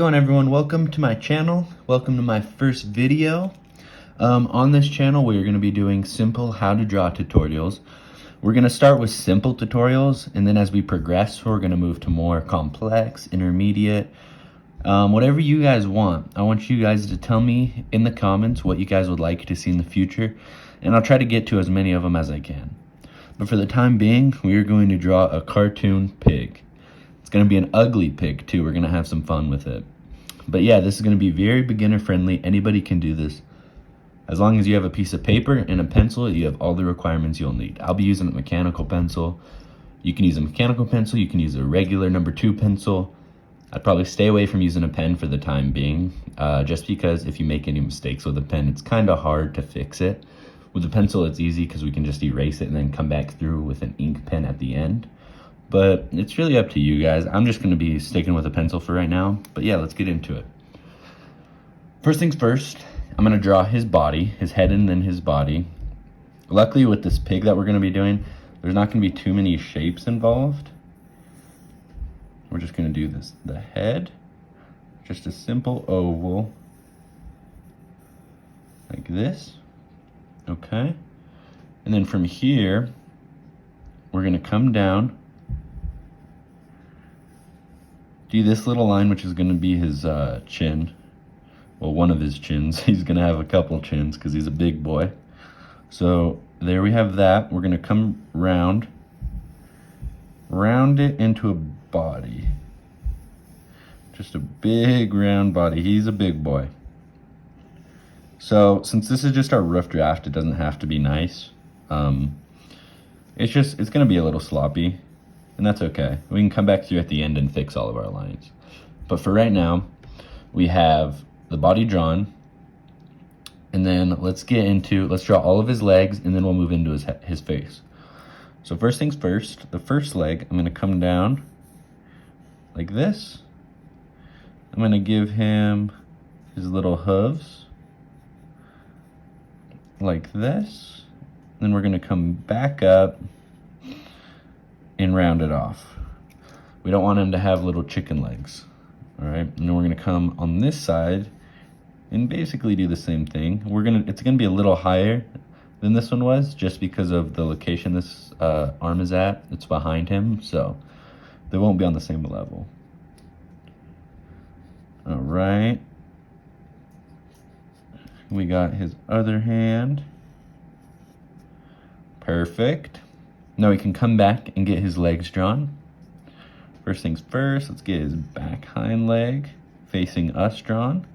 going, everyone? Welcome to my channel. Welcome to my first video. On this channel, we're going to be doing simple how to draw tutorials. We're going to start with simple tutorials, and then as we progress, we're going to move to more complex, intermediate, whatever you guys want. I want you guys to tell me in the comments what you guys would like to see in the future, and I'll try to get to as many of them as I can. But for the time being, we are going to draw a cartoon pig. It's going to be an ugly pig too. We're going to have some fun with it. But yeah, this is going to be very beginner friendly. Anybody can do this. As long as you have a piece of paper and a pencil, you have all the requirements you'll need. I'll be using a mechanical pencil. You can use a mechanical pencil. You can use a regular #2 pencil. I'd probably stay away from using a pen for the time being, just because if you make any mistakes with a pen, it's kind of hard to fix it. With a pencil, it's easy because we can just erase it and then come back through with an ink pen at the end. But it's really up to you guys. I'm just going to be sticking with a pencil for right now. But yeah, let's get into it. First things first, I'm going to draw his body, his head and then his body. Luckily with this pig that we're going to be doing, there's not going to be too many shapes involved. We're just going to do this, the head, just a simple oval, like this, okay? And then from here, we're going to come down, do this little line, which is going to be his chin. Well, one of his chins. He's going to have a couple chins because he's a big boy. So there we have that. We're going to come round it into a body. Just a big round body. He's a big boy. So since this is just our rough draft, it doesn't have to be nice. It's going to be a little sloppy. And that's okay. We can come back through at the end and fix all of our lines. But for right now, we have the body drawn. And then let's draw all of his legs, and then we'll move into his face. So first things first, the first leg, I'm going to come down like this. I'm going to give him his little hooves like this. Then we're going to come back up and round it off. We don't want him to have little chicken legs. All right, and then we're gonna come on this side and basically do the same thing. It's gonna be a little higher than this one was, just because of the location this arm is at. It's behind him, so they won't be on the same level. All right, we got his other hand. Perfect. Now we can come back and get his legs drawn. First things first, let's get his back hind leg facing us drawn.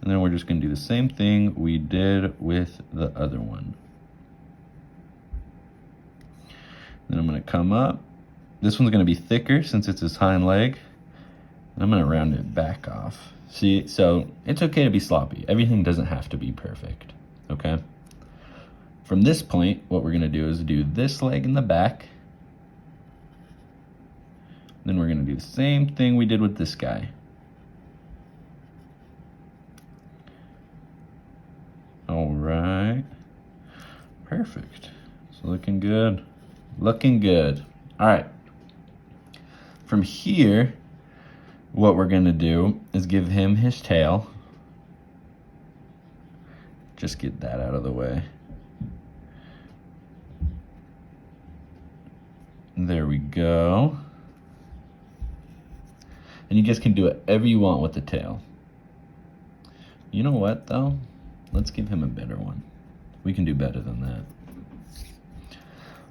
And then we're just going to do the same thing we did with the other one. Then I'm going to come up. This one's going to be thicker since it's his hind leg. And I'm going to round it back off. See, so it's okay to be sloppy. Everything doesn't have to be perfect, okay? From this point, what we're going to do is do this leg in the back. Then we're going to do the same thing we did with this guy. All right. Perfect. It's looking good. Looking good. All right. From here, what we're going to do is give him his tail. Just get that out of the way. There we go. And you guys can do whatever you want with the tail. You know what, though? Let's give him a better one. We can do better than that.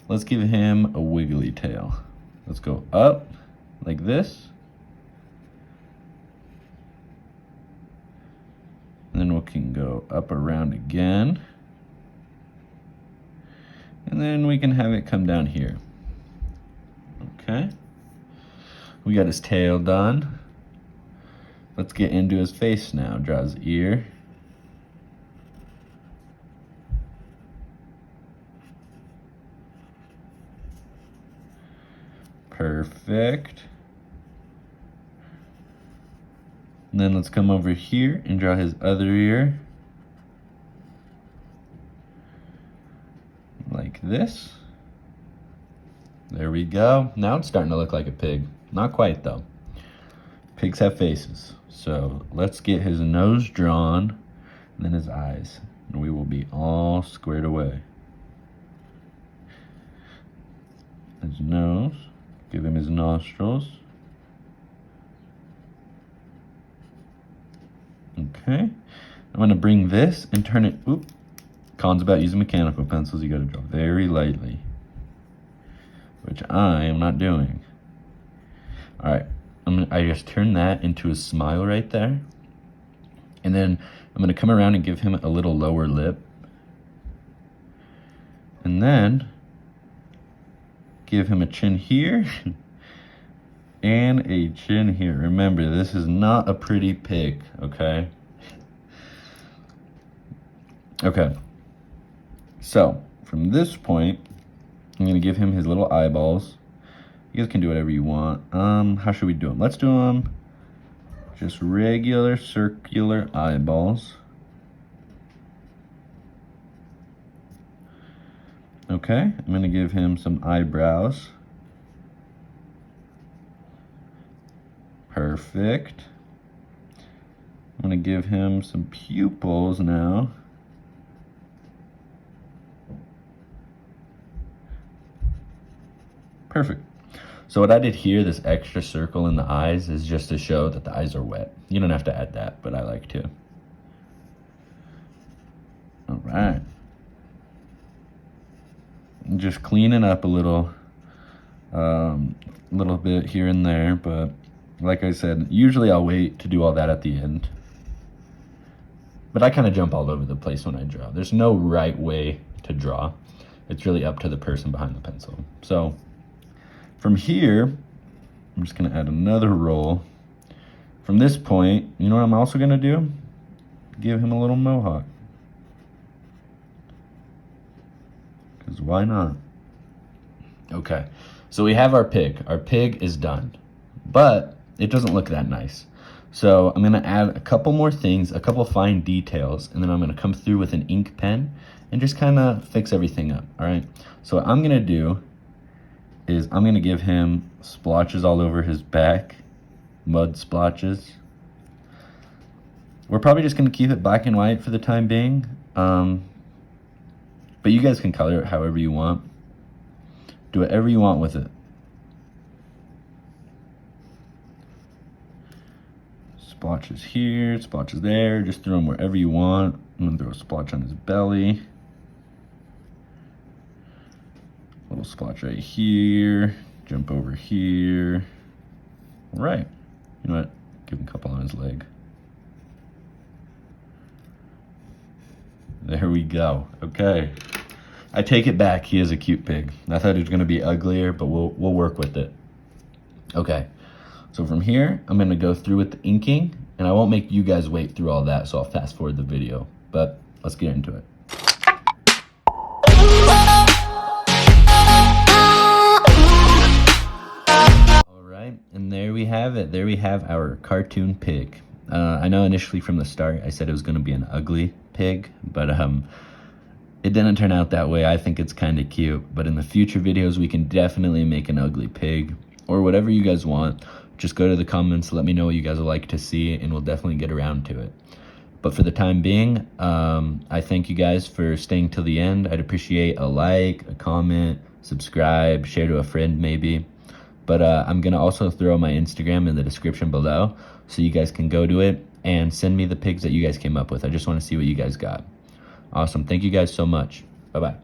Let's give him a wiggly tail. Let's go up like this. And then we can go up around again. And then we can have it come down here. Okay, we got his tail done. Let's get into his face now. Draw his ear. Perfect. And then let's come over here and draw his other ear. Like this. There we go. Now it's starting to look like a pig. Not quite though. pigs have faces. So let's get his nose drawn and then his eyes. And we will be all squared away. His nose, give him his nostrils. Okay, I'm gonna bring this and turn it, cons about using mechanical pencils, you gotta draw very lightly, which I am not doing. All right, I just turn that into a smile right there. And then I'm gonna come around and give him a little lower lip. And then give him a chin here and a chin here. Remember, this is not a pretty pig, okay? Okay, so from this point, I'm gonna give him his little eyeballs. You guys can do whatever you want. How should we do them? Let's do them just regular circular eyeballs. Okay, I'm gonna give him some eyebrows. Perfect. I'm gonna give him some pupils now. Perfect. So what I did here, this extra circle in the eyes, is just to show that the eyes are wet. You don't have to add that, but I like to. All right. Just cleaning up a little bit here and there, but like I said, usually I'll wait to do all that at the end. But I kind of jump all over the place when I draw. There's no right way to draw. It's really up to the person behind the pencil. So from here, I'm just gonna add another roll. From this point, you know what I'm also gonna do? Give him a little mohawk. Because why not? Okay, so we have our pig. Our pig is done, but it doesn't look that nice. So I'm gonna add a couple more things, a couple fine details, and then I'm gonna come through with an ink pen and just kind of fix everything up, all right? So what I'm gonna do is I'm gonna give him splotches all over his back, mud splotches. We're probably just gonna keep it black and white for the time being, but you guys can color it however you want. Do whatever you want with it. Splotches here, splotches there, just throw them wherever you want. I'm gonna throw a splotch on his belly. Little splotch right here, jump over here. All right, you know what? Give him a couple on his leg. There we go, okay. I take it back, he is a cute pig. I thought it was gonna be uglier, but we'll work with it. Okay, so from here, I'm gonna go through with the inking, and I won't make you guys wait through all that, so I'll fast forward the video, but let's get into it. All right, and there we have it. There we have our cartoon pig. I know initially from the start, I said it was gonna be an ugly pig, but it didn't turn out that way. I think it's kind of cute, but in the future videos, we can definitely make an ugly pig or whatever you guys want. Just go to the comments, let me know what you guys would like to see, and we'll definitely get around to it. But for the time being, I thank you guys for staying till the end. I'd appreciate a like, a comment, subscribe, share to a friend maybe. But I'm gonna also throw my Instagram in the description below, so you guys can go to it and send me the pigs that you guys came up with. I just wanna see what you guys got. Awesome, thank you guys so much. Bye-bye.